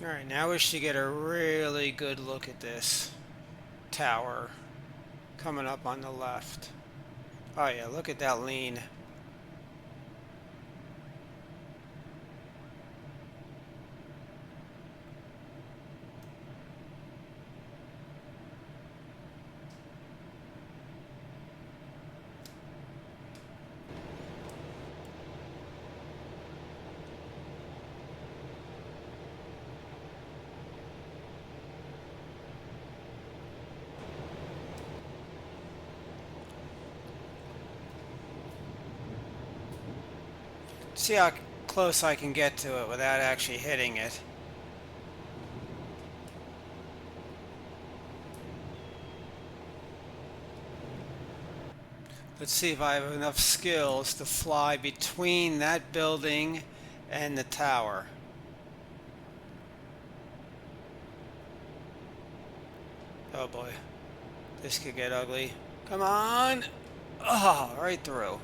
Alright, now we should get a really good look at this tower coming up on the left. Oh yeah, look at that lean. See how close I can get to it without actually hitting it. Let's see if I have enough skills to fly between that building and the tower. Oh boy, this could get ugly. Come on! Oh, right through.